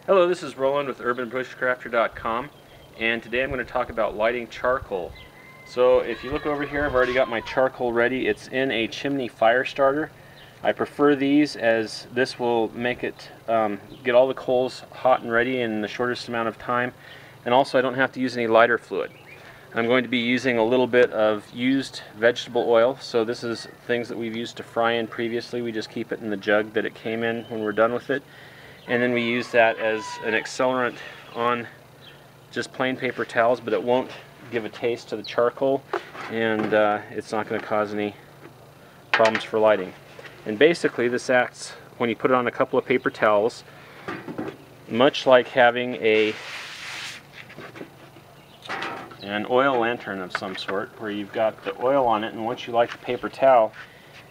Hello, this is Roland with urbanbushcrafter.com, and today I'm going to talk about lighting charcoal. So if you look over here, I've already got my charcoal ready. It's in a chimney fire starter. I prefer these as this will make it get all the coals hot and ready in the shortest amount of time, and also I don't have to use any lighter fluid. I'm going to be using a little bit of used vegetable oil. So this is things that we've used to fry in previously. We just keep it in the jug that it came in when we're done with it. And then we use that as an accelerant on just plain paper towels, but it won't give a taste to the charcoal, and it's not going to cause any problems for lighting. And basically this acts, when you put it on a couple of paper towels, much like having an oil lantern of some sort, where you've got the oil on it, and once you light the paper towel,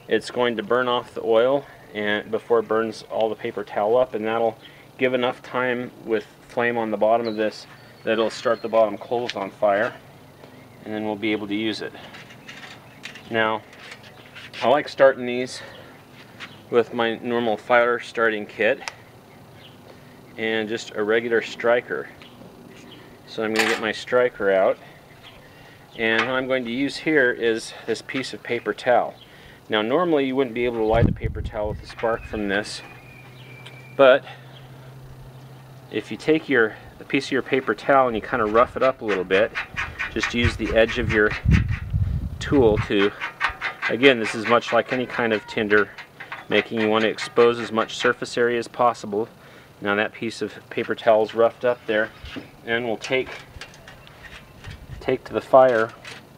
it's going to burn off the oil and before it burns all the paper towel up, and that'll give enough time with flame on the bottom of this that it'll start the bottom coals on fire, and then we'll be able to use it. Now, I like starting these with my normal fire starting kit and just a regular striker. So I'm going to get my striker out, and what I'm going to use here is this piece of paper towel. Now normally you wouldn't be able to light a paper towel with a spark from this, but if you take a piece of your paper towel and you kind of rough it up a little bit, just use the edge of your tool to, again, this is much like any kind of tinder making. You want to expose as much surface area as possible. Now that piece of paper towel is roughed up there, and we'll take to the fire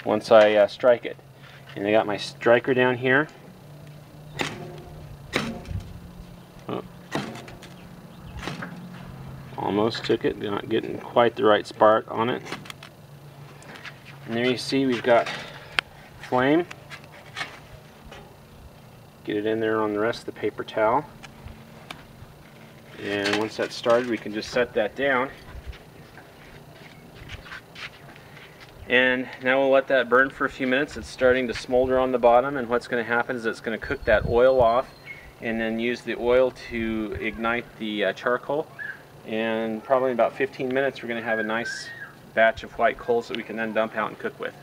once I strike it. And I got my striker down here. Oh. Almost took it, not getting quite the right spark on it. And there you see we've got flame. Get it in there on the rest of the paper towel. And once that's started, we can just set that down. And now we'll let that burn for a few minutes. It's starting to smolder on the bottom, and what's going to happen is it's going to cook that oil off and then use the oil to ignite the charcoal. And probably in about 15 minutes we're going to have a nice batch of white coals that we can then dump out and cook with.